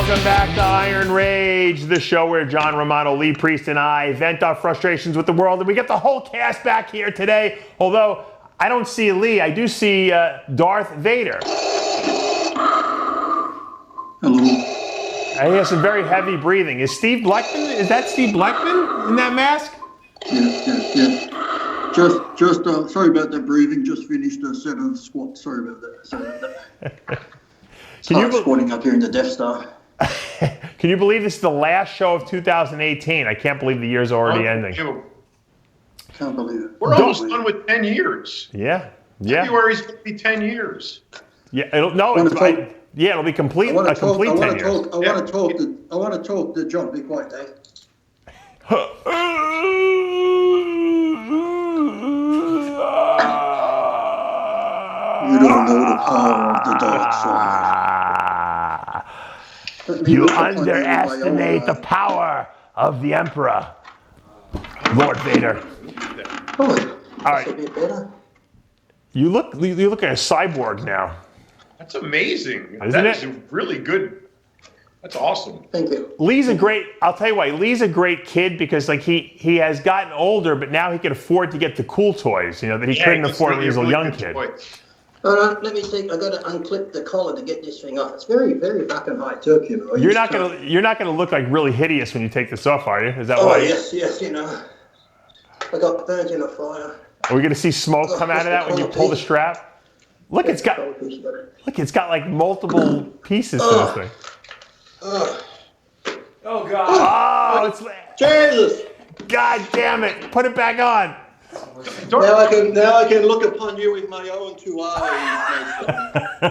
Welcome back to Iron Rage, the show where John Romano, Lee Priest, and I vent our frustrations with the world. And we get the whole cast back here today. Although I don't see Lee, I do see Darth Vader. Hello. He has some very heavy breathing. Is Steve Blackman? Is that Steve Blackman in that mask? Yeah. Just sorry about that breathing. Just finished a set of squats. Sorry about that. Can you squatting up here in the Death Star? Can you believe this is the last show of 2018? I can't believe the year's already ending. Can't believe it. We're almost done with 10 years. Yeah. February's going to be 10 years. Yeah, it'll be complete. I want a complete 10 years. I want to talk to John. Be quiet, Dave. You don't know the power of the dark side. You underestimate the power of the Emperor, Lord Vader. All right. A bit better. You look like a cyborg now. That's amazing. Isn't That it? is really good. That's awesome. Thank you. I'll tell you why, Lee's a great kid because like he has gotten older, but now he can afford to get the cool toys, that he couldn't afford when he was a young kid. Hold on, let me see. I got to unclip the collar to get this thing off. It's very, very fucking high tech, You're not gonna look like really hideous when you take this off, are you? Is that why? Yes. I got burnt in a fire. Are we gonna see smoke come out of that when you pull the strap? Look, it's got like multiple pieces to this thing. Oh God! Oh, it's Jesus! God damn it! Put it back on. Now I can look upon you with my own two eyes.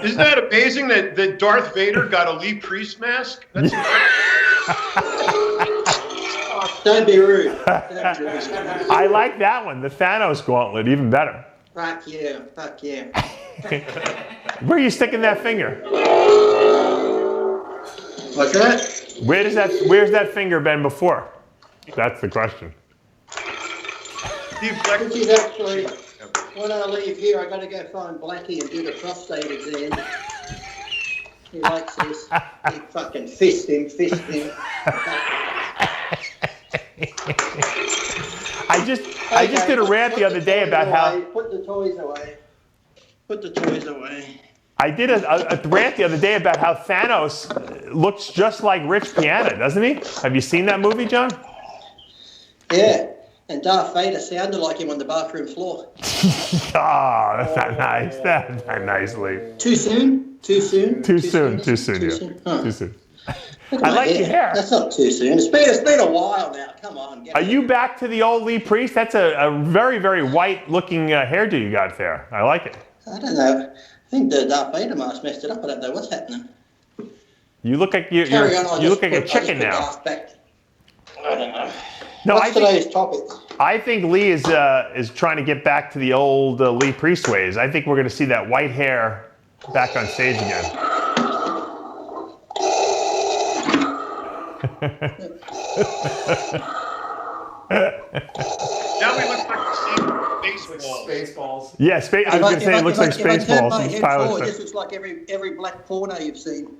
Isn't that amazing that Darth Vader got a Lee Priest mask? That's Don't be rude. I like that one, the Thanos gauntlet, even better. Fuck yeah. Where are you sticking that finger? What's that? Where's that finger been before? That's the question. This is actually, when I leave here, I got to go find Blackie and do the prostate exam. He likes this. He fucking fist him. I just did a rant the other day about how... Put the toys away. I did a rant the other day about how Thanos looks just like Rich Piana, doesn't he? Have you seen that movie, John? Yeah. And Darth Vader sounded like him on the bathroom floor. That's not nice. That's not nice, Lee. Too soon. Too soon. I like your hair. That's not too soon. It's been a while now. Come on. Are you back to the old Lee Priest? That's a very, very white-looking hairdo you got there. I like it. I don't know. I think the Darth Vader mask messed it up. I don't know what's happening. You look like you look like a chicken now. I don't know. No, What's today's topic? I think Lee is trying to get back to the old Lee Priest ways. I think we're going to see that white hair back on stage again. Now we look like Spaceballs. Spaceballs. Yeah, I was going to say it looks like Spaceballs. This looks like every black porno you've seen.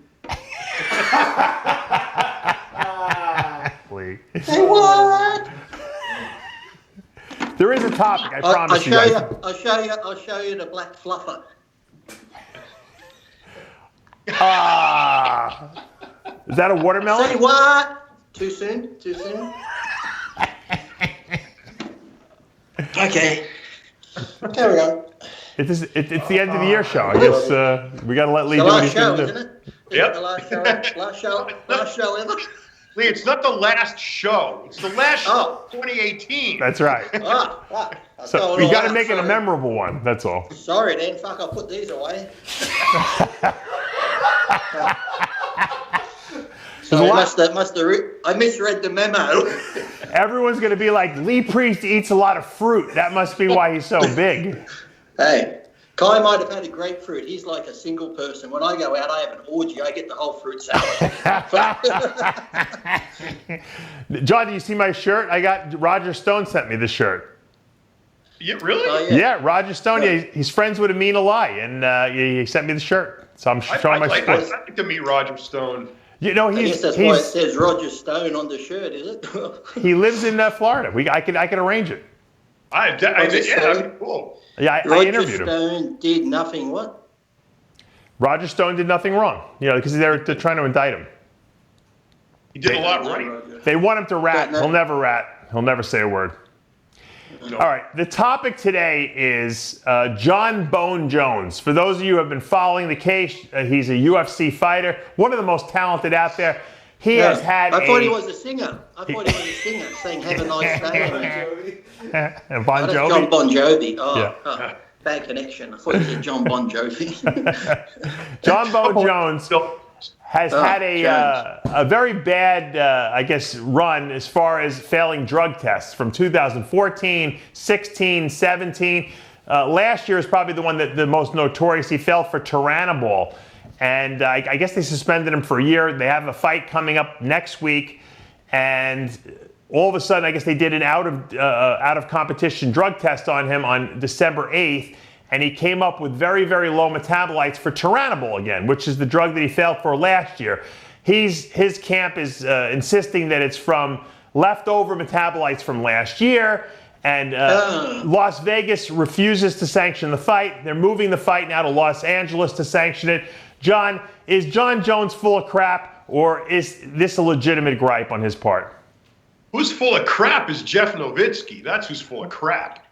Lee. Say what? There is a topic, I promise you guys. I'll show you the black fluffer. Is that a watermelon? Say what? Too soon? Okay. Carry on. It's the end of the year show. I guess we got to let Lee do what he's going to do. Isn't it? Yep. The last show ever. Lee, it's not the last show. It's the last show of 2018. That's right. So we got to make it a memorable one. That's all. Sorry, then. Fuck, I'll put these away. So I misread the memo. Everyone's going to be like, Lee Priest eats a lot of fruit. That must be why he's so big. Hey, Kai might have had a grapefruit. He's like a single person. When I go out, I have an orgy. I get the whole fruit salad. John, do you see my shirt? Roger Stone sent me this shirt. Yeah, really? Oh, Yeah, Roger Stone. Yeah, he's friends with Amin Ali, and he sent me the shirt. So I'm showing my support. I'd like to meet Roger Stone. You know, I guess that's why it says Roger Stone on the shirt, is it? He lives in Florida. I can arrange it. That'd be cool. Yeah, I interviewed him. Roger Stone did nothing what? Roger Stone did nothing wrong. You know, because they're trying to indict him. He did a lot right. They want him to rat. He'll never rat. He'll never say a word. No. All right, the topic today is Jon Bone Jones. For those of you who have been following the case, he's a UFC fighter, one of the most talented out there. He has had I thought he was a singer. Saying "Have a nice day." Bon Jovi? John Bon Jovi. Yeah. Bad connection. I thought you said John Bon Jovi. Jon Bone Jones has had a very bad, I guess, run as far as failing drug tests from 2014, 16, 17. Last year is probably the one that the most notorious. He failed for Turinabol. And I guess they suspended him for a year. They have a fight coming up next week. And all of a sudden, I guess they did an out of competition drug test on him on December 8th. And he came up with very, very low metabolites for Turinabol again, which is the drug that he failed for last year. His camp is insisting that it's from leftover metabolites from last year. And Las Vegas refuses to sanction the fight. They're moving the fight now to Los Angeles to sanction it. John, is Jon Jones full of crap, or is this a legitimate gripe on his part? Who's full of crap is Jeff Nowitzki. That's who's full of crap.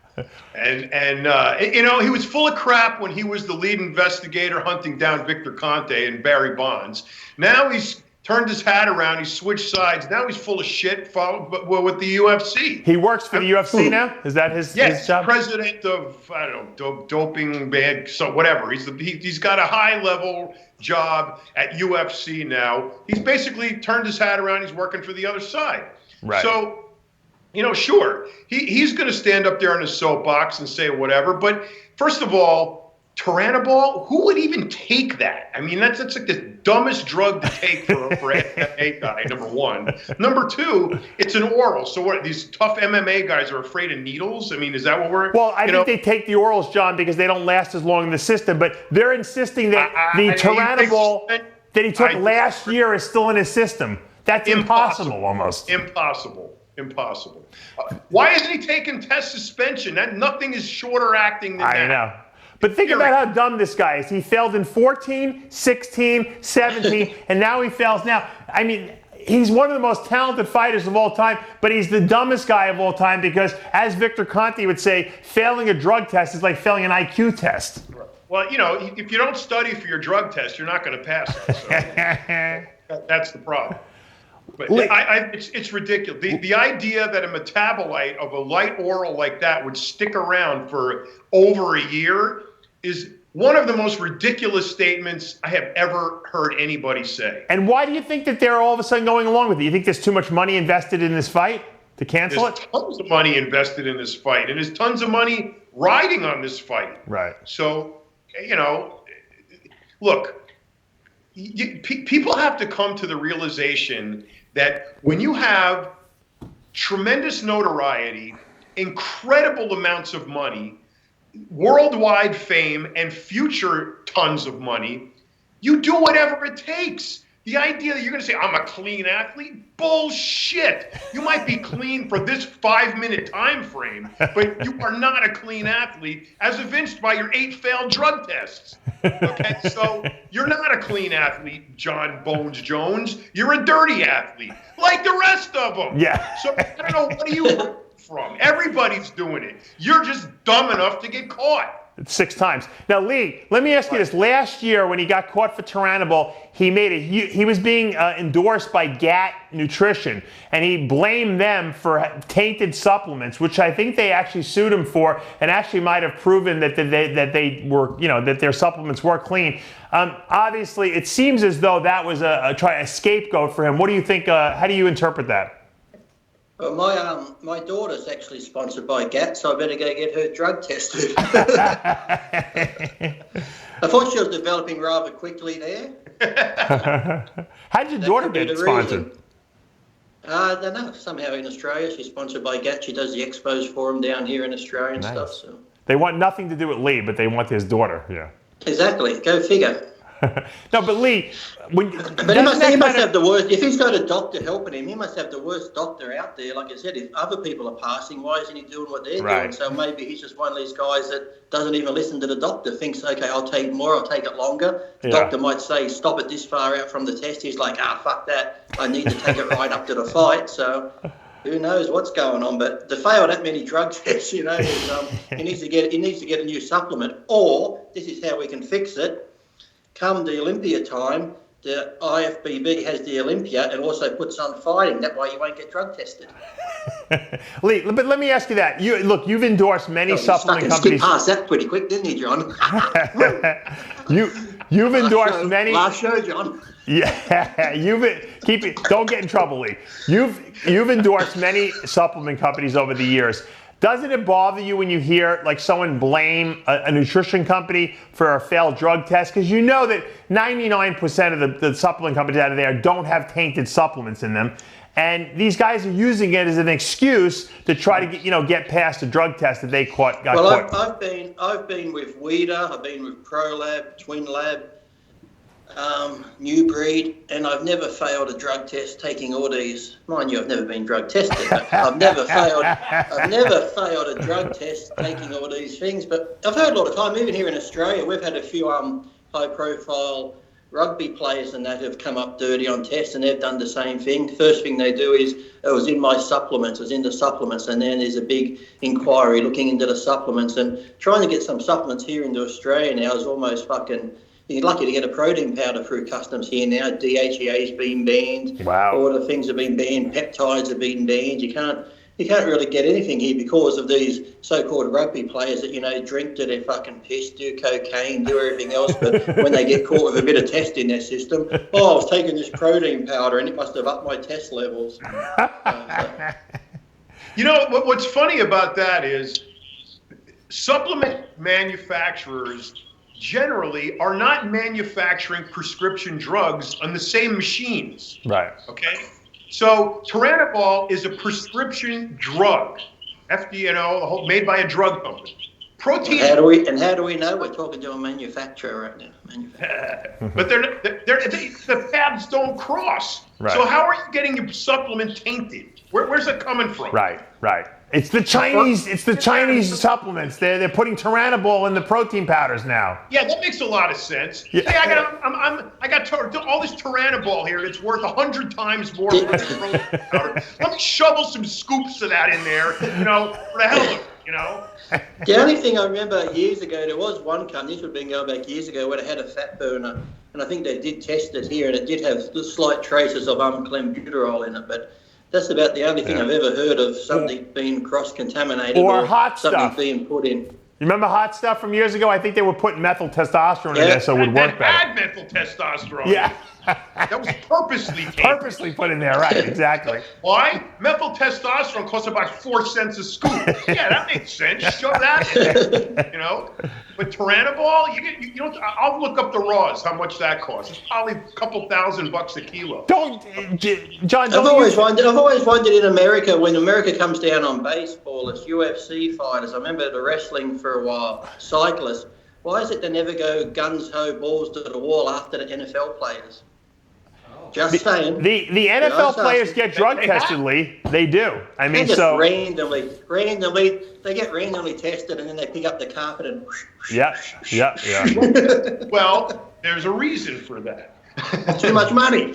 And you know, he was full of crap when he was the lead investigator hunting down Victor Conte and Barry Bonds. Now he's turned his hat around. He's switched sides. Now he's full of shit with the UFC. He works for the UFC now? Is that his job? President of, I don't know, doping bag, so whatever. He's got a high-level job at UFC now. He's basically turned his hat around. He's working for the other side. Right. So, you know, sure, he's going to stand up there on his soapbox and say whatever. But first of all, Turinabol, who would even take that? I mean, that's like the dumbest drug to take for an MMA guy, number one. Number two, it's an oral. So what, these tough MMA guys are afraid of needles? I mean, is that what we're... Well, I think they take the orals, John, because they don't last as long in the system. But they're insisting that the Turinabol that he took last year is still in his system. That's impossible almost. Impossible. Why isn't he taking test suspension? Nothing is shorter acting than that. I know. But think about how dumb this guy is. He failed in 14, 16, 17, and now he fails now. I mean, he's one of the most talented fighters of all time, but he's the dumbest guy of all time because, as Victor Conte would say, failing a drug test is like failing an IQ test. Well, you know, if you don't study for your drug test, you're not going to pass it. So that's the problem. But it's ridiculous. The idea that a metabolite of a light oral like that would stick around for over a year is one of the most ridiculous statements I have ever heard anybody say. And why do you think that they're all of a sudden going along with it? You think there's too much money invested in this fight to cancel it? There's tons of money invested in this fight, and there's tons of money riding on this fight. Right. So, you know, look, people have to come to the realization that when you have tremendous notoriety, incredible amounts of money, worldwide fame, and future tons of money, you do whatever it takes. The idea that you're going to say, I'm a clean athlete? Bullshit. You might be clean for this 5-minute time frame, but you are not a clean athlete, as evinced by your 8 failed drug tests. Okay, so you're not a clean athlete, Jon Bones Jones. You're a dirty athlete, like the rest of them. Yeah. So I don't know, what do you from? Everybody's doing it. You're just dumb enough to get caught. 6 times. Now, Lee, let me ask you this. Last year, when he got caught for Turinabol, he was being endorsed by GAT Nutrition, and he blamed them for tainted supplements, which I think they actually sued him for, and actually might have proven that they were, you know, that their supplements were clean. Obviously, it seems as though that was a scapegoat for him. What do you think? How do you interpret that? Well, my daughter's actually sponsored by GAT, so I better go get her drug tested. I thought she was developing rather quickly there. How did your daughter get sponsored? I don't know. Somehow in Australia, she's sponsored by GAT. She does the expos for him down here in Australia and stuff. So they want nothing to do with Lee, but they want his daughter. Yeah. Exactly. Go figure. No, but Lee, But he must have the worst. If he's got a doctor helping him, he must have the worst doctor out there. Like I said, if other people are passing, why isn't he doing what they're doing? So maybe he's just one of these guys that doesn't even listen to the doctor. Thinks, okay, I'll take more, I'll take it longer. The doctor might say, stop it this far out from the test. He's like, fuck that. I need to take it right up to the fight. So who knows what's going on? But to fail that many drug tests, he needs to get a new supplement. Or this is how we can fix it. Come the Olympia time, the IFBB has the Olympia and also puts on fighting. That way you won't get drug tested. Lee, but let me ask you that. You've endorsed many supplement companies. Skip past that pretty quick, didn't you, John? You've endorsed many. Last show, John. Yeah, don't get in trouble, Lee. You've endorsed many supplement companies over the years. Doesn't it bother you when you hear like someone blame a nutrition company for a failed drug test? Because you know that 99% of the supplement companies out of there don't have tainted supplements in them. And these guys are using it as an excuse to try to get past a drug test that they got caught. I've been with Weeder, I've been with ProLab, TwinLab, New Breed, and I've never failed a drug test taking all these. Mind you, I've never been drug tested, but I've never failed a drug test taking all these things. But I've heard a lot of time, even here in Australia, we've had a few high-profile rugby players and that have come up dirty on tests, and they've done the same thing. The first thing they do is, it was in my supplements, and then there's a big inquiry looking into the supplements, and trying to get some supplements here into Australia now is almost fucking. You're lucky to get a protein powder through customs here now. DHEA's been banned. Wow. All the things have been banned. Peptides have been banned. You can't really get anything here because of these so-called rugby players that, drink to their fucking piss, do cocaine, do everything else. But when they get caught with a bit of test in their system, I was taking this protein powder and it must have upped my test levels. What's funny about that is supplement manufacturers generally are not manufacturing prescription drugs on the same machines. Right. Okay? So Turinabol is a prescription drug. FDA, made by a drug company. Protein. How do we know? We're talking to a manufacturer right now. But the paths don't cross. Right. So how are you getting your supplement tainted? Where's it coming from? Right. It's the Chinese supplements. They're putting Turinabol in the protein powders now. Yeah, that makes a lot of sense. Yeah. Hey, I got all this Turinabol here. It's worth 100 times more for the protein powder. Let me shovel some scoops of that in there, for the hell of it, The only thing I remember years ago, there was one company, this would have been going back years ago, where they had a fat burner, and I think they did test it here, and it did have slight traces of clenbuterol in it, but that's about the only thing I've ever heard of something being cross-contaminated or hot something stuff being put in. You remember hot stuff from years ago? I think they were putting methyl testosterone in there so it would work better. Had methyl testosterone. Yeah. That was purposely taken. Purposely put in there, right, exactly. Why? Methyl testosterone costs about 4 cents a scoop. Yeah, that makes sense. Show that in there, But Turinabol, I'll look up the raws, how much that costs. It's probably a couple $1,000 a kilo. John, I've always wondered in America, when America comes down on baseball, it's UFC fighters. I remember the wrestling for a while, cyclists. Why is it they never go guns ho balls to the wall after the NFL players? Just saying. The NFL players get drug tested, Lee. They do. I mean, so randomly, they get randomly tested, and then they pick up the carpet and. Yeah. Well, there's a reason for that. Too much money.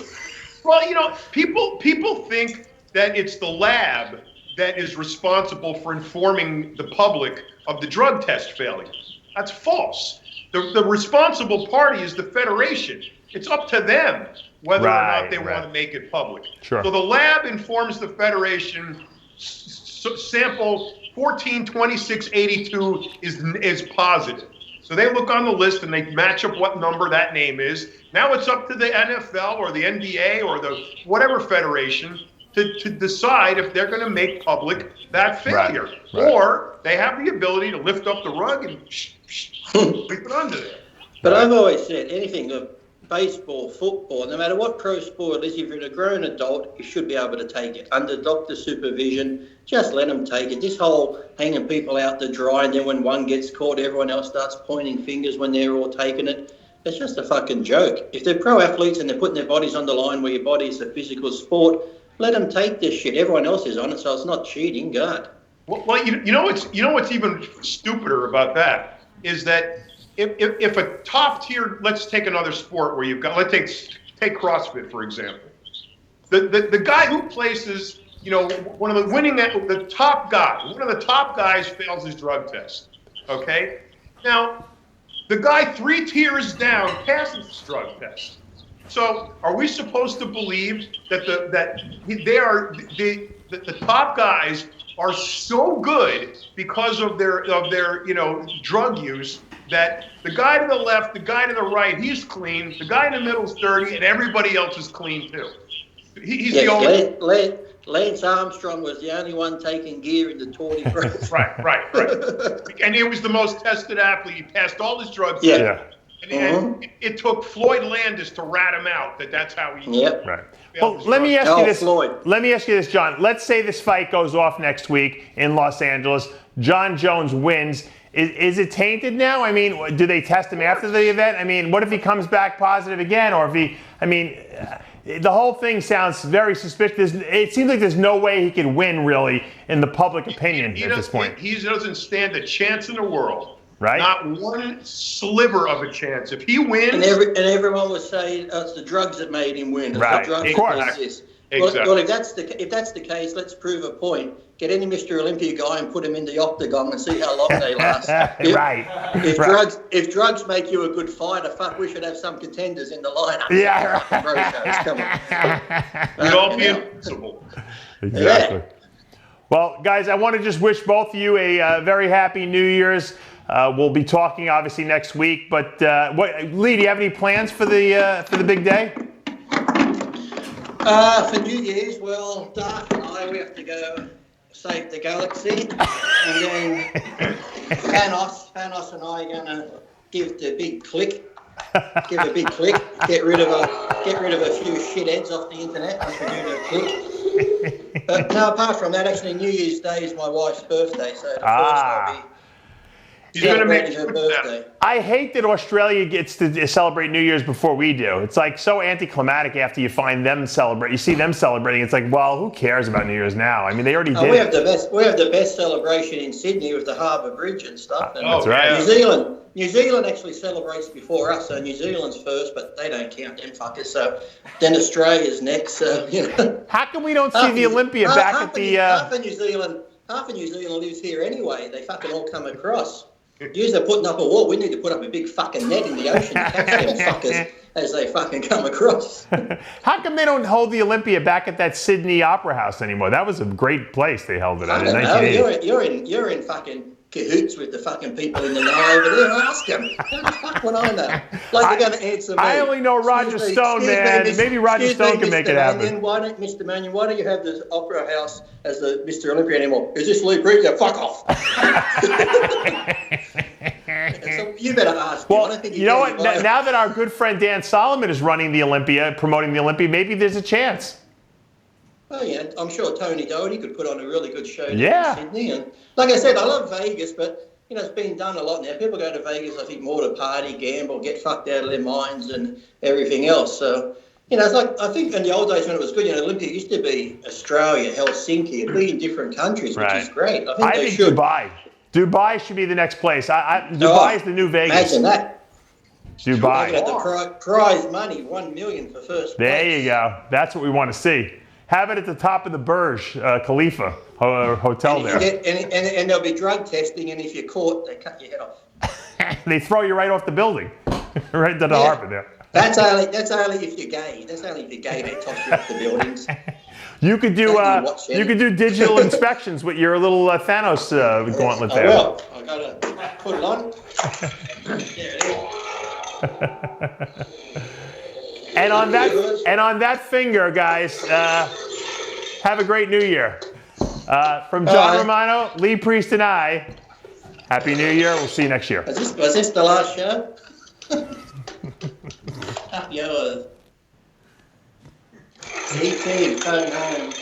Well, people think that it's the lab that is responsible for informing the public of the drug test failures. That's false. The responsible party is the federation. It's up to them whether or not they want to make it public. Sure. So the lab informs the federation sample 142682 is positive. So they look on the list and they match up what number that name is. Now it's up to the NFL or the NBA or the whatever federation to decide if they're going to make public that failure. Right. Or they have the ability to lift up the rug and sweep it under there. But I've always said anything of baseball, football, no matter what pro sport it is, if you're a grown adult, you should be able to take it. Under doctor supervision, just let them take it. This whole hanging people out to dry, and then when one gets caught, everyone else starts pointing fingers when they're all taking it. It's just a fucking joke. If they're pro athletes and they're putting their bodies on the line where your body is a physical sport, let them take this shit. Everyone else is on it, so it's not cheating. God. Well, you know what's even stupider about that is that if a top tier, let's take another sport where you've got, let's take CrossFit for example. The guy who places, one of the top guys fails his drug test. Okay, now the guy 3 tiers down passes his drug test. So are we supposed to believe that the top guys are so good because of their drug use that the guy to the left, the guy to the right, he's clean, the guy in the middle's dirty, and everybody else is clean too? He's the only. Lance Armstrong was the only one taking gear in the Tour de France. Right. And he was the most tested athlete. He passed all his drugs. Yeah. And it took Floyd Landis to rat him out. That's how he. Yep. Right. Well, let me ask you this. Floyd. Let me ask you this, John. Let's say this fight goes off next week in Los Angeles. John Jones wins. Is it tainted now? I mean, do they test him after the event? I mean, what if he comes back positive again? Or if he, the whole thing sounds very suspicious. It seems like there's no way he could win, really, in the public opinion at this point. He doesn't stand a chance in the world. Right? Not one sliver of a chance. If he wins, and everyone would say it's the drugs that made him win. It's right. The drugs of course. This. Exactly. Well, if that's the case, let's prove a point. Get any Mr. Olympia guy and put him in the octagon and see how long they last. Right. If drugs make you a good fighter, fuck, we should have some contenders in the lineup. Yeah. Come on. We'd all be invincible. Exactly. Yeah. Well, guys, I want to just wish both of you a very happy New Year's. We'll be talking obviously next week, but Lee, do you have any plans for the big day? For New Year's, well, Darth and I, we have to go save the galaxy, and then Thanos and I are gonna give a big click, get rid of a few shitheads off the internet once we do the click. But no, apart from that, actually, New Year's Day is my wife's birthday, so the first I'll be. He's going to make her birthday. I hate that Australia gets to celebrate New Year's before we do. It's like so anticlimactic after you find them celebrate. You see them celebrating. It's like, well, who cares about New Year's now? I mean, they already did. We have the best celebration in Sydney with the Harbour Bridge and stuff. And that's right. New Zealand actually celebrates before us, so New Zealand's first, but they don't count them fuckers. So then Australia's next. So How come we don't see the Olympia back at the? Half of New Zealand lives here anyway. They fucking all come across. Use they're putting up a wall. We need to put up a big fucking net in the ocean to catch them fuckers as they fucking come across. How come they don't hold the Olympia back at that Sydney Opera House anymore? That was a great place they held it at in 1980. You're in fucking cahoots with the fucking people in the know over there. Ask them. How the fuck would I know? Like they're going to answer me. I only know Roger Stone, man. Maybe Roger Stone can make it happen. Mr. Mannion, why don't you have the Opera House as the Mr. Olympia anymore? Is this Lee Preacher? Fuck off. So you better ask him. Well, I don't think you know what? Now that our good friend Dan Solomon is running the Olympia, promoting the Olympia, maybe there's a chance. Oh yeah, I'm sure Tony Doherty could put on a really good show in Sydney. And like I said, I love Vegas, but it's been done a lot now. People go to Vegas, I think, more to party, gamble, get fucked out of their minds, and everything else. So it's like I think in the old days when it was good, Olympia used to be Australia, Helsinki, it'd be in different countries, which is great. I think they should. Dubai should be the next place. Dubai is the new Vegas. Imagine that. Dubai. The prize money, $1 million for first place. There you go. That's what we want to see. Have it at the top of the Burj Khalifa hotel there. And there'll be drug testing, and if you're caught, they cut your head off. They throw you right off the building, right to the harbor there. That's only if you're gay. That's only if you're gay. They toss you off the buildings. You could do digital inspections with your little Thanos gauntlet there. Well, I gotta put it on. There it is. And on that finger, guys, have a great New Year. From John Romano, Lee Priest, and I, Happy New Year. We'll see you next year. Was this the last show? Up yours. ET, phone home.